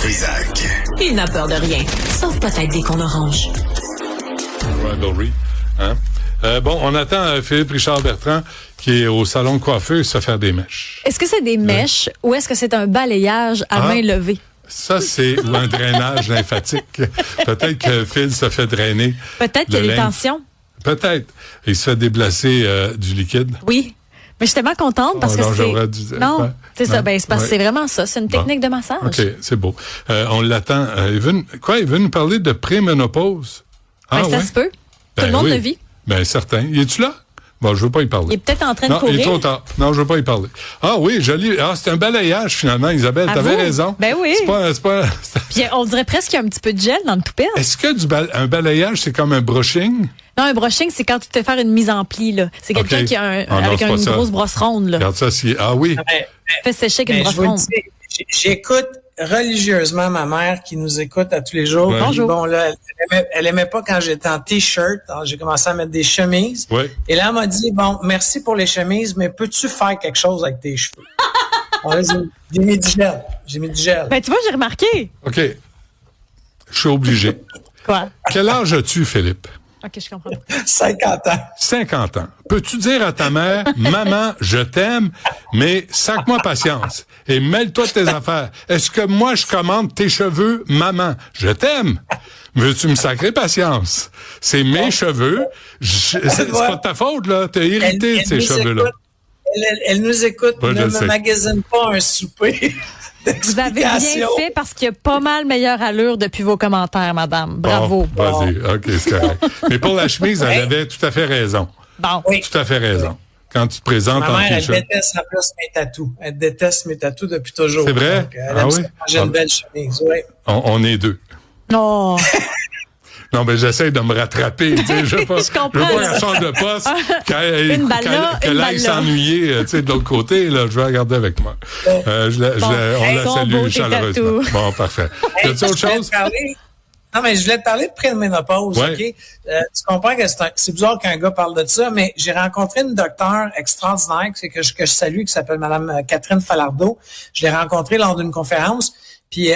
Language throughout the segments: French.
Trisac. Il n'a peur de rien, sauf peut-être des qu'on orange. Rivalry, hein? Bon, on attend Philippe Richard Bertrand qui est au salon de coiffeur se faire des mèches. Est-ce que c'est des mèches ou est-ce que c'est un balayage à main levée? Ça, c'est ou un drainage lymphatique. Peut-être que Phil se fait drainer. Peut-être qu'il y a des tensions. Peut-être. Il se fait déplacer du liquide. Oui. Mais je suis tellement contente parce que c'est... Non, c'est ça. Ben, c'est parce que c'est vraiment ça. C'est une technique de massage. OK, c'est beau. On l'attend. Il veut nous parler de préménopause? Ben, ça se peut. Tout le monde le vit. Ben, certain. Y es-tu là? Bon, je veux pas y parler. Il est peut-être en train de courir. Non, il est trop tard. Non, je veux pas y parler. Ah oui, joli. Ah, c'est un balayage, finalement, Isabelle. T'avais raison. Ben oui. C'est pas... Puis on dirait presque qu'il y a un petit peu de gel dans le toupette. Est-ce que un balayage, c'est comme un brushing? Non, un brushing, c'est quand tu te fais faire une mise en pli, là. C'est quelqu'un qui a avec une grosse brosse ronde, là. Regarde ça, ah oui. Fait sécher avec une brosse ronde. J'écoute religieusement ma mère qui nous écoute à tous les jours. Ouais. Bonjour. Bon, là, elle aimait pas quand j'étais en t-shirt. Alors, j'ai commencé à mettre des chemises. Ouais. Et là, elle m'a dit, bon, merci pour les chemises, mais peux-tu faire quelque chose avec tes cheveux? Alors là, j'ai mis du gel. Ben, tu vois, j'ai remarqué. OK. Je suis obligé. Quoi? Quel âge as-tu, Philippe? OK, je comprends. 50 ans. 50 ans. Peux-tu dire à ta mère, maman, je t'aime, mais sac-moi patience et mêle-toi de tes affaires. Est-ce que moi, je commande tes cheveux, maman? Je t'aime. Veux-tu me sacrer patience? C'est mes cheveux. C'est pas de ta faute, là. T'as hérité de ces cheveux-là. Elle nous écoute. Ouais, ne me magasine pas un souper. Vous avez bien fait parce qu'il y a pas mal meilleure allure depuis vos commentaires, madame. Bravo. Bon, vas-y. OK, c'est correct. Mais pour la chemise, elle avait tout à fait raison. Bon. Oui. Tout à fait raison. Quand tu te présentes Ma en mère, t-shirt. elle déteste en plus mes tatous. Elle déteste mes tatous depuis toujours. C'est vrai? Donc, elle aime ça quand j'ai une belle chemise. Oui. On est deux. Oh. Non, mais j'essaie de me rattraper. Tu sais, je veux pas la chambre de poste qu'elle aille s'ennuyer de l'autre côté. Là, je vais la garder avec moi. On la salue chaleureusement. Bon, parfait. Y a-t-il autre chose? Non, mais je voulais te parler de préménopause. Ouais. OK? Tu comprends que c'est bizarre qu'un gars parle de ça, mais j'ai rencontré une docteure extraordinaire que je salue, qui s'appelle Madame Catherine Falardeau. Je l'ai rencontrée lors d'une conférence. Puis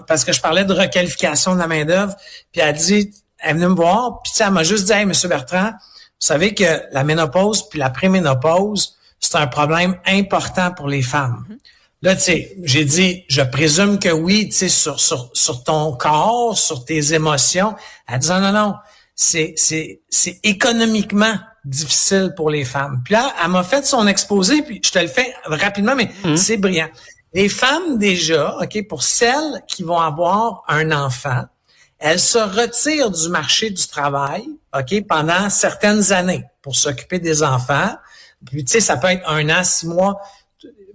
parce que je parlais de requalification de la main-d'œuvre, puis elle est venue me voir, puis elle m'a juste dit, hey, Monsieur Bertrand, vous savez que la ménopause puis la préménopause, c'est un problème important pour les femmes. Là, tu sais, j'ai dit, je présume que oui, tu sais, sur ton corps, sur tes émotions. Elle dit, non, c'est économiquement difficile pour les femmes. Puis là, elle m'a fait son exposé, puis je te le fais rapidement, mais c'est brillant. Les femmes, déjà, OK, pour celles qui vont avoir un enfant, elles se retirent du marché du travail, OK, pendant certaines années pour s'occuper des enfants. Puis, tu sais, ça peut être 1 an, 6 mois.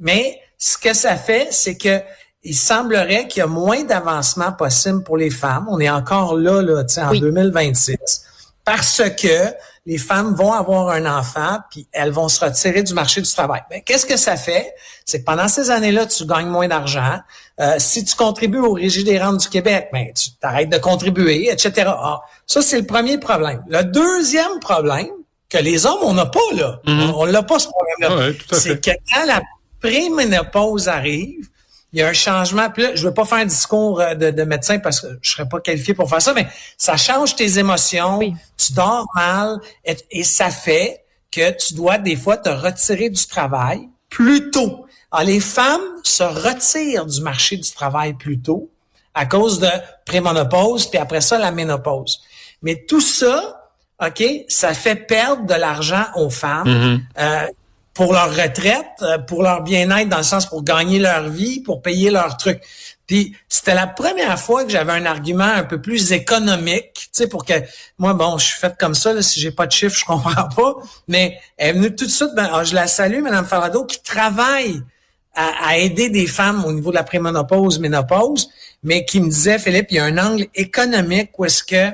Mais ce que ça fait, c'est que il semblerait qu'il y a moins d'avancement possible pour les femmes. On est encore là, tu sais, en 2026. Parce que les femmes vont avoir un enfant, puis elles vont se retirer du marché du travail. Ben, qu'est-ce que ça fait? C'est que pendant ces années-là, tu gagnes moins d'argent. Si tu contribues au Régie des rentes du Québec, ben, tu t'arrêtes de contribuer, etc. Ah, ça, c'est le premier problème. Le deuxième problème, que les hommes, on n'a pas, là. On l'a pas, ce problème-là. Ouais, c'est que quand la préménopause arrive, il y a un changement. Puis là, je veux pas faire un discours de médecin parce que je serais pas qualifié pour faire ça, mais ça change tes émotions, tu dors mal, et ça fait que tu dois des fois te retirer du travail plus tôt. Alors, les femmes se retirent du marché du travail plus tôt à cause de préménopause, puis après ça, la ménopause. Mais tout ça, OK, ça fait perdre de l'argent aux femmes. Pour leur retraite, pour leur bien-être, dans le sens pour gagner leur vie, pour payer leurs trucs. Puis c'était la première fois que j'avais un argument un peu plus économique, tu sais, pour que moi, bon, je suis faite comme ça, là, si j'ai pas de chiffres, je comprends pas. Mais elle est venue tout de suite, je la salue, Mme Falardeau, qui travaille à aider des femmes au niveau de la préménopause, ménopause, mais qui me disait, Philippe, il y a un angle économique où est-ce que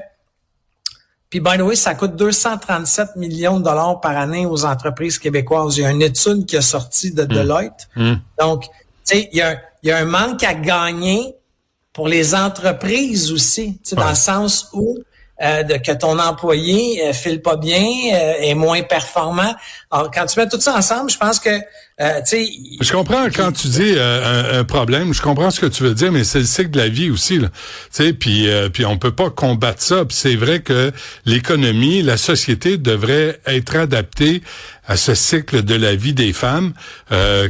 puis, by the way, ça coûte 237 millions de dollars par année aux entreprises québécoises. Il y a une étude qui a sorti de Deloitte. Donc, tu sais, il y a un manque à gagner pour les entreprises aussi, tu sais, dans le sens où que ton employé file pas bien, est moins performant. Alors, quand tu mets tout ça ensemble, je pense que, tu sais... Je comprends quand tu dis un problème, je comprends ce que tu veux dire, mais c'est le cycle de la vie aussi, là. Tu sais, puis on peut pas combattre ça. Puis c'est vrai que l'économie, la société devrait être adaptée à ce cycle de la vie des femmes,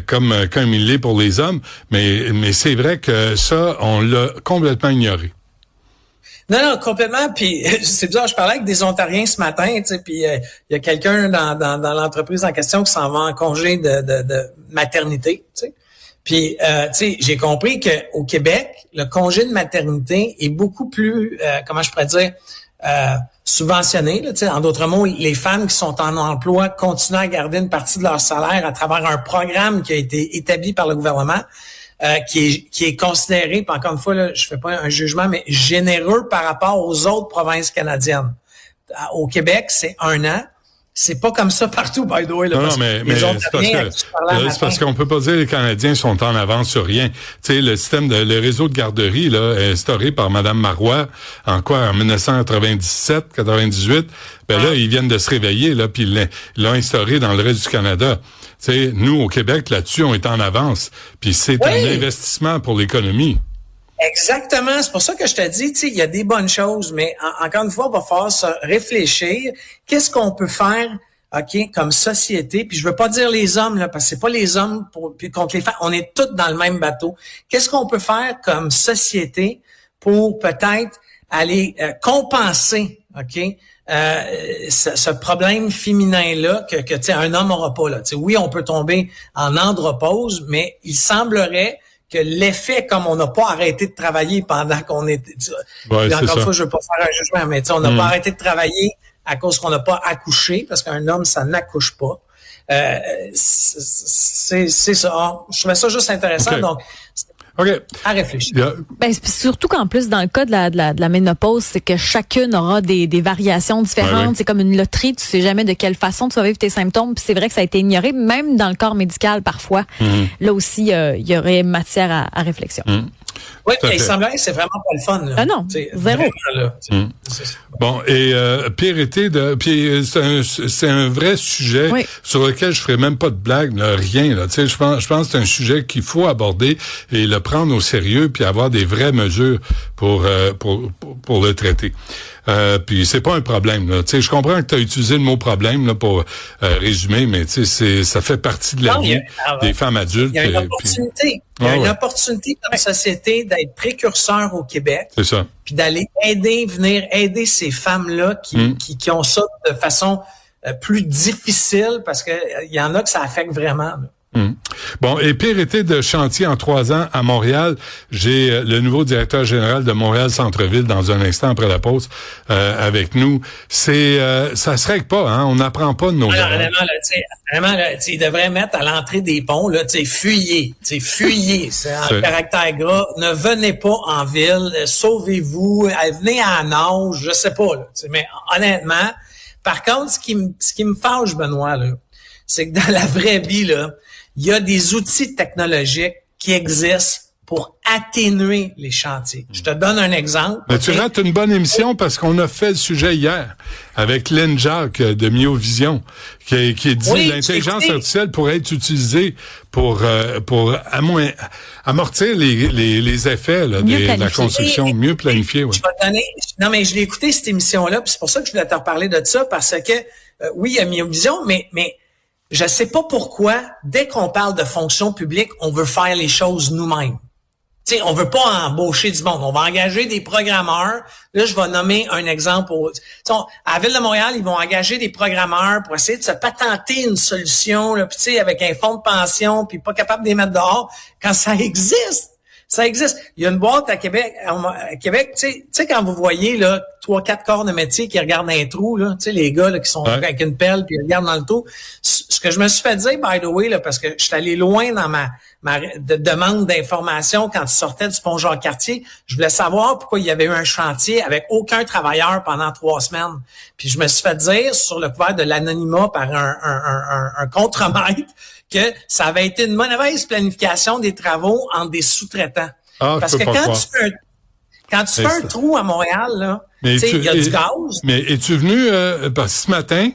comme il l'est pour les hommes. Mais c'est vrai que ça, on l'a complètement ignoré. Non, complètement. Puis c'est bizarre, je parlais avec des Ontariens ce matin, tu sais, puis il y a quelqu'un dans l'entreprise en question qui s'en va en congé de maternité, tu sais. Puis tu sais, j'ai compris que au Québec, le congé de maternité est beaucoup plus comment je pourrais dire subventionné, là, tu sais. En d'autres mots, les femmes qui sont en emploi continuent à garder une partie de leur salaire à travers un programme qui a été établi par le gouvernement. Qui est considéré, puis encore une fois, là, je fais pas un jugement, mais généreux par rapport aux autres provinces canadiennes. Au Québec, c'est 1 an. C'est pas comme ça partout, by the way. Là, non, mais c'est parce qu'on peut pas dire que les Canadiens sont en avance sur rien. Tu sais, le réseau de garderie, là, instauré par Mme Marois, en 1997, 98, là, ils viennent de se réveiller, là, puis ils l'ont instauré dans le reste du Canada. Tu sais, nous, au Québec, là-dessus, on est en avance. Puis c'est un investissement pour l'économie. Exactement. C'est pour ça que je te dis, tu sais, il y a des bonnes choses, mais encore une fois, on va falloir se réfléchir. Qu'est-ce qu'on peut faire, OK, comme société? Puis je veux pas dire les hommes, là, parce que c'est pas les hommes contre les femmes. On est tous dans le même bateau. Qu'est-ce qu'on peut faire comme société pour peut-être aller compenser, OK, ce problème féminin-là que tu sais, un homme n'aura pas, là. Tu sais, oui, on peut tomber en andropause, mais il semblerait que l'effet, comme on n'a pas arrêté de travailler pendant qu'on était... Ouais, encore une fois, je veux pas faire un jugement, mais on n'a pas arrêté de travailler à cause qu'on n'a pas accouché, parce qu'un homme, ça n'accouche pas. C'est ça. Je trouvais ça juste intéressant, donc... À réfléchir. Yeah. Ben, surtout qu'en plus, dans le cas de la ménopause, c'est que chacune aura des variations différentes. Ouais. C'est comme une loterie. Tu sais jamais de quelle façon tu vas vivre tes symptômes. Puis c'est vrai que ça a été ignoré, même dans le corps médical parfois. Là aussi, il y aurait matière à réflexion. Oui, mais il semblerait que c'est vraiment pas le fun. Là. Ah non, zéro. Là, bon, et c'est un vrai sujet sur lequel je ferai même pas de blague, là, rien. Là, je pense que c'est un sujet qu'il faut aborder et le prendre au sérieux, puis avoir des vraies mesures pour le traiter. Puis c'est pas un problème. Là. Je comprends que tu as utilisé le mot problème là, pour résumer, mais ça fait partie de la vie des femmes adultes. Il y a une opportunité. Il y a une opportunité comme société d'être précurseur au Québec. C'est ça. Puis d'aller venir aider ces femmes-là qui ont ça de façon plus difficile, parce que il y en a que ça affecte vraiment. Là. Bon, et pire été de chantier en 3 ans à Montréal. J'ai le nouveau directeur général de Montréal Centre-Ville dans un instant après la pause avec nous. Ça se règle pas, hein. On n'apprend pas de nos erreurs. Vraiment, il devrait mettre à l'entrée des ponts, là, fuyez. C'est en caractère gras. Ne venez pas en ville. Sauvez-vous. Venez à nage. Je sais pas, là. Mais honnêtement, par contre, ce qui me fâche, Benoît, là, c'est que dans la vraie vie, là, il y a des outils technologiques qui existent pour atténuer les chantiers. Je te donne un exemple. Mais tu rates une bonne émission parce qu'on a fait le sujet hier avec Lynn Jacques de Miovision qui dit l'intelligence artificielle pourrait être utilisée pour amortir les effets là, de la construction, mieux planifier. Ouais. Je vais te donner. Non, mais je l'ai écouté cette émission-là, puis c'est pour ça que je voulais te reparler de ça, parce que oui, il y a Miovision, mais je sais pas pourquoi, dès qu'on parle de fonction publique, on veut faire les choses nous-mêmes. Tu sais, on veut pas embaucher du monde. On va engager des programmeurs. Là, je vais nommer un exemple. À la Ville de Montréal, ils vont engager des programmeurs pour essayer de se patenter une solution, là, puis tu sais, avec un fonds de pension, puis pas capable de les mettre dehors, quand ça existe. Ça existe. Il y a une boîte à Québec, tu sais, quand vous voyez, là, 3-4 corps de métier qui regardent un trou, là, tu sais, les gars, là, qui sont avec une pelle puis ils regardent dans le trou. Ce que je me suis fait dire, by the way, là, parce que je suis allé loin dans ma demande d'information quand tu sortais du pont Jacques-Cartier, je voulais savoir pourquoi il y avait eu un chantier avec aucun travailleur pendant 3 semaines. Puis je me suis fait dire, sur le couvert de l'anonymat par un contremaître, que ça avait été une mauvaise planification des travaux entre des sous-traitants. Parce que Quand tu fais un trou à Montréal, là, tu sais, il y a du gaz. Mais es-tu venu, parce que ce matin,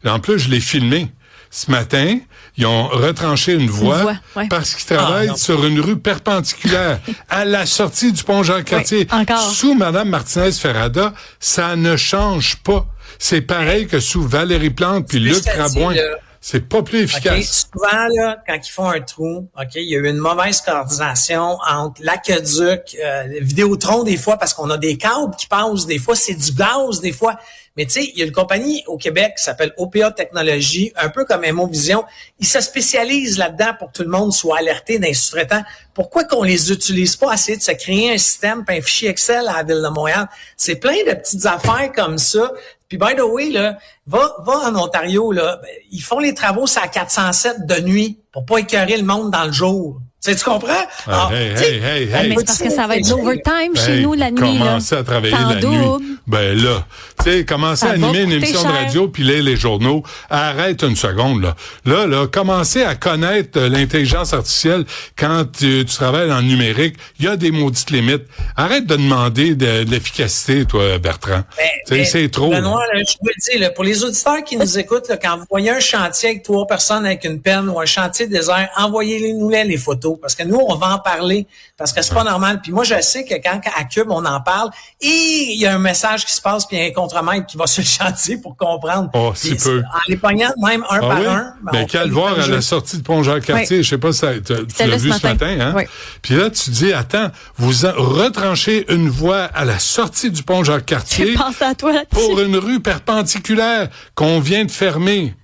en plus, je l'ai filmé. Ce matin, ils ont retranché une voie ouais. parce qu'ils travaillent sur une rue perpendiculaire à la sortie du pont Jean-Cartier. Oui, encore. Sous Mme Martinez-Ferrada, ça ne change pas. C'est pareil que sous Valérie Plante puis Luc Rabouin. C'est pas plus efficace. Souvent, là, quand ils font un trou, il y a eu une mauvaise coordination entre l'aqueduc, Vidéotron des fois, parce qu'on a des câbles qui passent, des fois c'est du gaz, des fois. Mais tu sais, il y a une compagnie au Québec qui s'appelle OPA Technologies, un peu comme Movision. Ils se spécialisent là-dedans pour que tout le monde soit alerté dans les sous-traitants. Pourquoi qu'on les utilise pas, essayer de se créer un système, puis un fichier Excel à la Ville de Montréal? C'est plein de petites affaires comme ça. Puis, by the way, là, va en Ontario, là, ils font les travaux sur la 407 de nuit pour pas écœurer le monde dans le jour. Tu comprends? Hey. Mais c'est parce que ça va être l'overtime chez nous la nuit. Commencer à travailler la nuit. Ben là, tu sais, commencer à animer une émission de radio puis lire les journaux. Arrête une seconde, là. Là, commencer à connaître l'intelligence artificielle quand tu travailles en numérique. Il y a des maudites limites. Arrête de demander de l'efficacité, toi, Bertrand. C'est trop. Benoît, là, je veux le dire, là, pour les auditeurs qui nous écoutent, là, quand vous voyez un chantier avec 3 personnes avec une pelle ou un chantier désert, envoyez-nous les photos. Parce que nous, on va en parler, parce que c'est pas normal. Puis moi, je sais que quand à Cube, on en parle, et il y a un message qui se passe, puis il y a un contremaître qui va sur le chantier pour comprendre. Oh, si peu. En les pognant même un par un. Ben, qu'à le voir à la sortie de Pont-Jacques-Cartier, je sais pas si tu l'as vu ce matin, hein? Oui. Puis là, tu dis, attends, vous retranchez une voie à la sortie du Pont-Jacques-Cartier. Je pense à toi là-dessus. Pour une rue perpendiculaire qu'on vient de fermer.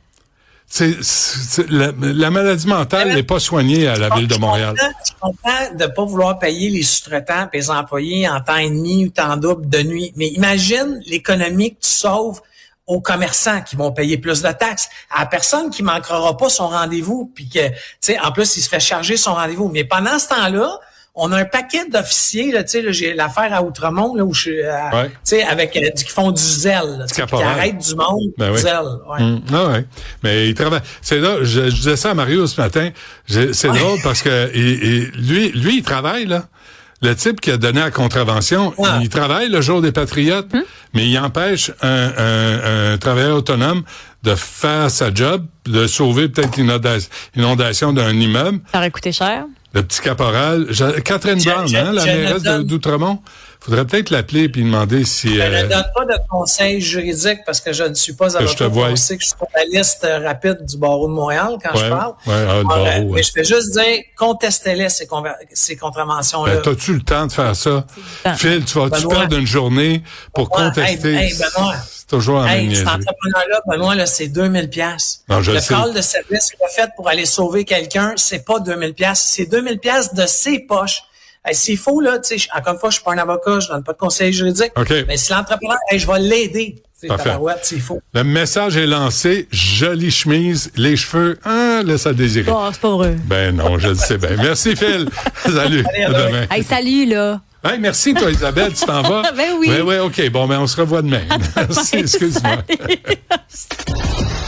La maladie mentale n'est pas soignée à la Ville de Montréal. Je comprends de pas vouloir payer les sous-traitants et les employés en temps et demi ou temps double de nuit. Mais imagine l'économie que tu sauves aux commerçants qui vont payer plus de taxes, à la personne qui manquera pas son rendez-vous, puis que, tu sais, en plus, il se fait charger son rendez-vous. Mais pendant ce temps-là, on a un paquet d'officiers, là, tu sais, là, j'ai l'affaire à Outremont, là, où je suis, tu sais, avec, qui font du zèle, qui arrêtent du monde, du zèle, Mais il travaille. C'est là, je disais ça à Mario ce matin, c'est drôle parce que, lui, il travaille, là. Le type qui a donné la contravention, il travaille le jour des Patriotes, mais il empêche un travailleur autonome de faire sa job, de sauver peut-être l'inondation d'un immeuble. Ça aurait coûté cher. Le petit caporal, Catherine Brown, la mairesse d'Outremont. Faudrait peut-être l'appeler puis demander si... Je ne donne pas de conseils juridiques parce que je ne suis pas avocat. Je sais que je suis sur la liste rapide du barreau de Montréal quand je parle. Mais je vais juste dire, contestez-les ces contraventions-là. Ben, t'as-tu le temps de faire ça? Phil, tu vas-tu perdre une journée pour contester? Benoît. C'est toujours la même cet entrepreneur-là, Benoît, là, c'est 2000 pièces. Le call de service qu'il a fait pour aller sauver quelqu'un, c'est pas 2000 pièces, c'est 2000 pièces de ses poches. S'il faut, là, tu sais, encore une fois, je suis pas un avocat, je donne pas de conseils juridiques. Mais si l'entrepreneur, je vais l'aider. S'il faut. Le message est lancé. Jolie chemise, les cheveux, laisse à désirer. Oh, c'est pas vrai. Ben non, je le sais bien. Merci, Phil. Salut. À demain. Hey, salut, là. Hey, merci, toi, Isabelle, tu t'en vas? Ben oui. Ben oui, OK. Bon, ben, on se revoit demain. Merci, excuse-moi.